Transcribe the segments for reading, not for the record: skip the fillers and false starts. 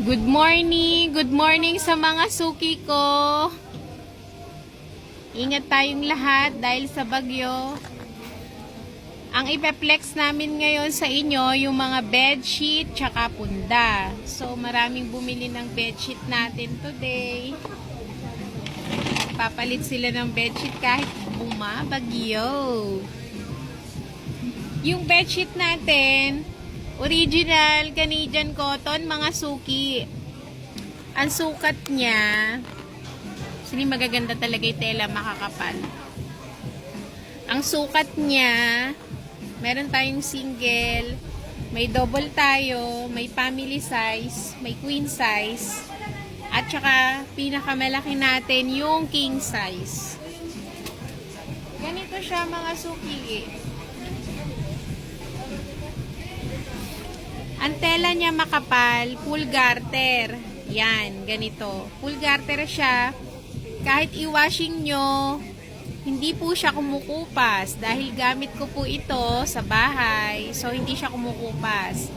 Good morning sa mga suki ko. Ingat tayong lahat dahil sa bagyo. Ang ipeplex namin ngayon sa inyo, yung mga bedsheet tsaka punda. So, maraming bumili ng bedsheet natin today. Papalit sila ng bedsheet kahit bumabagyo. Yung bedsheet natin, original Canadian cotton, mga suki. Ang sukat niya, sini magaganda talaga yung tela, makakapal. Ang sukat niya, meron tayong single, may double tayo, may family size, may queen size, at saka pinakamalaki natin yung king size. Ganito siya mga suki. Ang tela niya makapal, full garter. Yan, ganito. Full garter siya. Kahit i-washing nyo, hindi po siya kumukupas. Dahil gamit ko po ito sa bahay. So, hindi siya kumukupas.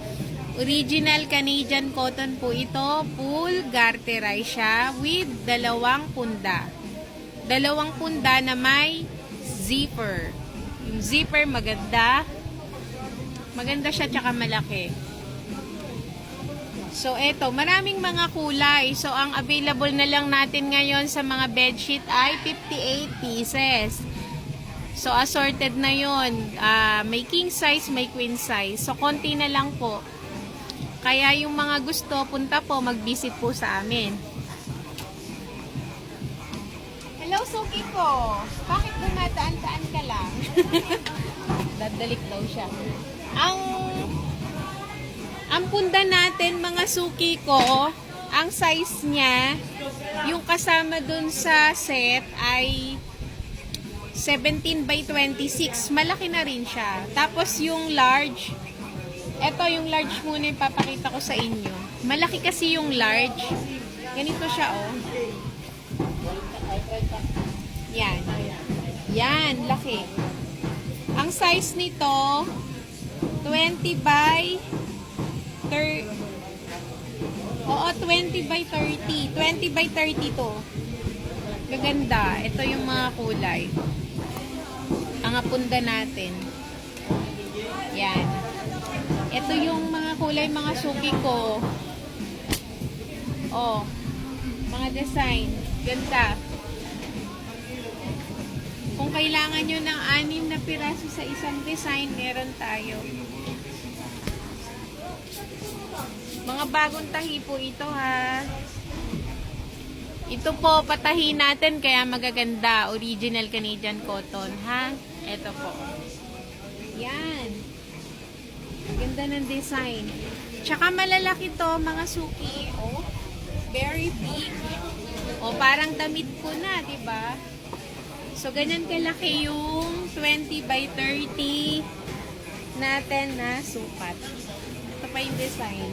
Original Canadian cotton po ito. Full garterize siya with dalawang punda. Dalawang punda na may zipper. Yung zipper maganda. Maganda siya tsaka malaki. So, eto, maraming mga kulay. So, ang available na lang natin ngayon sa mga bedsheet ay 58 pieces. So, assorted na yun. May king size, may queen size. So, konti na lang po. Kaya yung mga gusto, punta po, mag-visit po sa amin. Hello, suki ko. Bakit dumadaan-daan ka lang? Dadalik daw siya. Ang punda natin, mga suki ko, ang size niya, yung kasama dun sa set ay 17 by 26. Malaki na rin siya. Tapos yung large, eto yung large muna yung papakita ko sa inyo. Malaki kasi yung large. Ganito siya, oh. Yan. Yan, laki. Ang size nito, 20 by 20 by 30. 20 by 30 to. Gaganda. Ito yung mga kulay. Ang punda natin. Yan. Ito yung mga kulay, mga suki ko. Oh. Mga design. Ganda. Kung kailangan nyo ng 6 na piraso sa isang design, meron tayo. Mga bagong tahi po ito, ha. Ito po, patahi natin kaya magaganda. Original Canadian cotton, ha. Ito po. Yan. Ganda ng design. Tsaka malalaki to, mga suki. Oh, very big. Oh, parang damit ko na, diba? So, ganyan kalaki yung 20 by 30 natin na sukat. Ito pa yung design.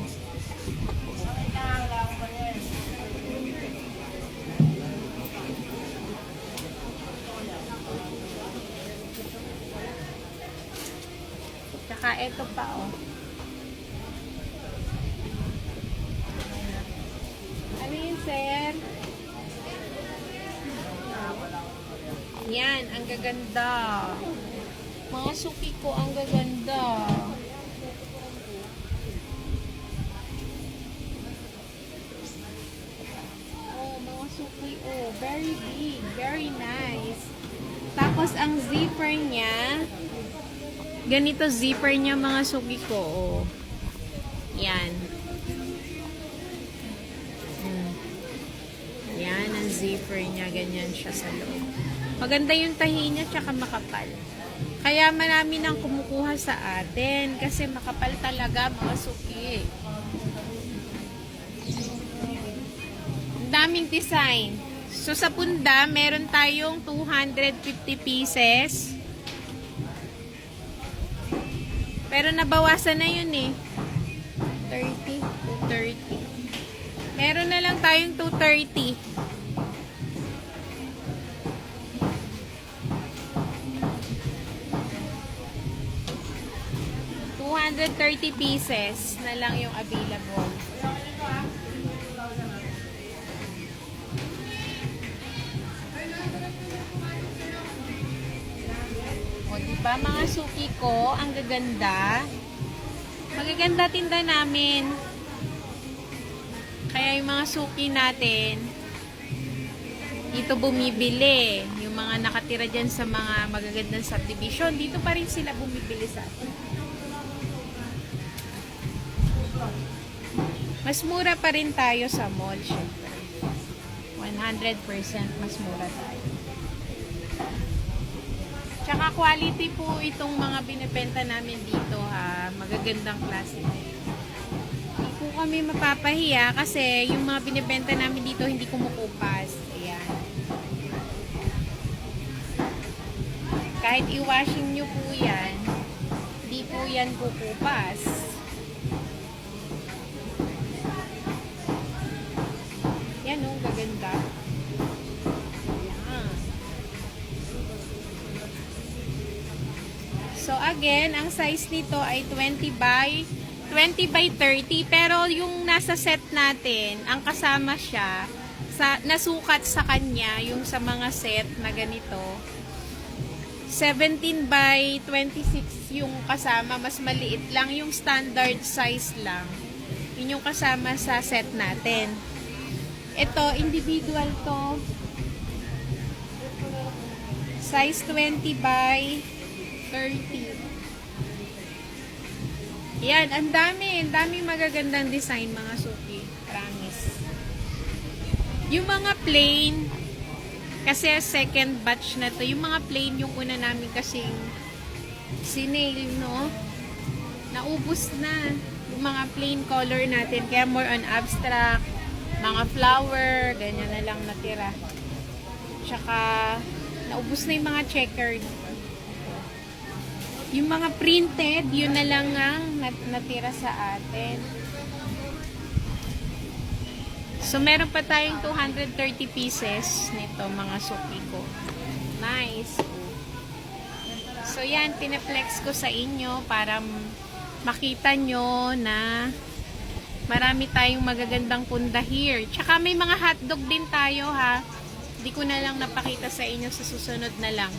Tsaka ito pa, oh. Ano yun, sir? Yan, ang gaganda. Mga suki ko, ang gaganda. Oh, mga suki, oh. Very big. Very nice. Tapos, ang zipper niya, ganito zipper niya, mga suki ko, oh. Yan. Yan, ang zipper niya. Ganyan siya sa loob. Maganda yung tahi niya, tsaka makapal. Kaya marami nang kumukuha sa atin. Kasi makapal talaga, mga suki. Ang daming design. So, sa punda, meron tayong 250 pieces. Pero nabawasan na yun, eh. 30, 230. Meron na lang tayong 230. 230 pieces na lang yung available. ba mga suki ko? Ang gaganda. Magaganda tinda namin. Kaya yung mga suki natin, dito bumibili. Yung mga nakatira dyan sa mga magagandang subdivision, dito pa rin sila bumibili sa atin. Mas mura pa rin tayo sa mall, syempre. 100% mas mura tayo. Tsaka quality po itong mga binibenta namin dito, ha. Magagandang klase. Hindi po kami mapapahiya kasi yung mga binibenta namin dito hindi kumukupas. Ayan. Kahit i-washing nyo po yan, hindi po yan kukupas. Yan o, gaganda. Ayan. So again, ang size nito ay 20 by 30. Pero yung nasa set natin, ang kasama siya, nasukat sa kanya, yung sa mga set na ganito, 17 by 26 yung kasama, mas maliit lang, yung standard size lang. Yun yung kasama sa set natin. Ito, individual to. Size 20 by 30. Yan, ang dami magagandang design mga suki. Promise. Yung mga plain, kasi second batch na to, yung mga plain yung una namin kasing sinail, no? Naubos na yung mga plain color natin, kaya more on abstract, mga flower, ganyan na lang natira. Tsaka, naubos na yung mga checkered. Yung mga printed, yun na lang ang natira sa atin. So, meron pa tayong 230 pieces nito, mga suki ko. Nice. So, yan, pinaplex ko sa inyo para makita nyo na marami tayong magagandang punda here. Tsaka may mga hotdog din tayo, ha. Hindi ko na lang napakita sa inyo sa susunod na lang.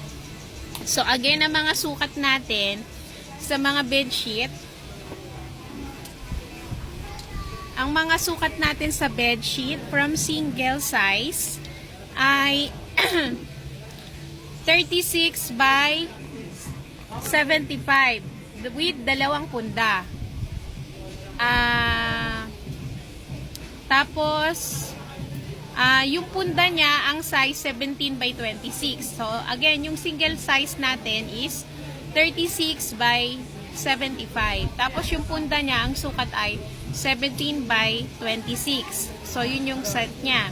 So, again, ang mga sukat natin sa mga bedsheet. Ang mga sukat natin sa bedsheet from single size ay 36 by 75 with 2 punda. Tapos, yung punda niya, ang size 17 by 26. So, again, yung single size natin is 36 by 75. Tapos, yung punda niya, ang sukat ay 17 by 26. So, yun yung set niya.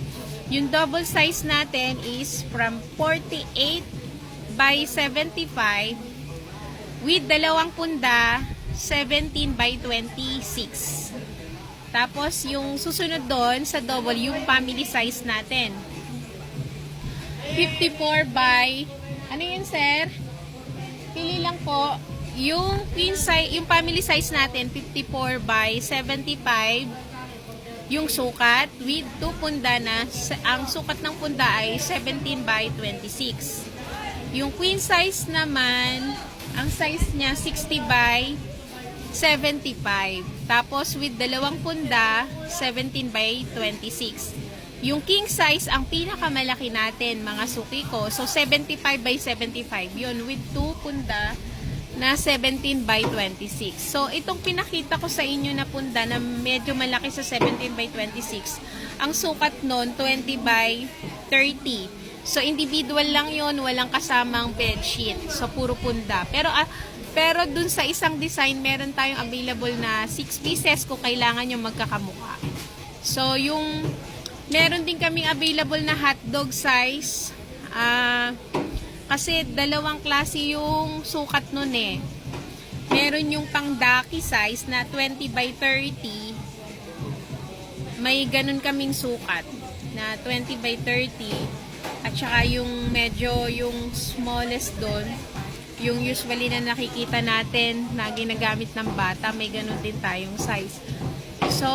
Yung double size natin is from 48 by 75 with 2 punda, 17 by 26. Tapos, yung susunod doon sa double, yung family size natin. 54 by, ano yun, sir? Pili lang po. Yung queen size, yung family size natin, 54 by 75. Yung sukat, with 2 punda na, ang sukat ng punda ay 17 by 26. Yung queen size naman, ang size niya, 60 by 75. Tapos, with 2 punda, 17 by 26. Yung king size, ang pinakamalaki natin, mga suki ko. So, 75 by 75. Yun, with 2 punda na 17 by 26. So, itong pinakita ko sa inyo na punda na medyo malaki sa 17 by 26, ang sukat nun, 20 by 30. So, individual lang yon, walang kasamang bedsheet. So, puro punda. Pero dun sa isang design, meron tayong available na 6 pieces kung kailangan nyo magkakamukha. So, yung meron din kaming available na hotdog size. Kasi 2 klase yung sukat nun eh. Meron yung pang daki size na 20 by 30. May ganun kaming sukat na 20 by 30. At saka yung medyo yung smallest doon, yung usually na nakikita natin na ginagamit ng bata, may ganun din tayong size. So,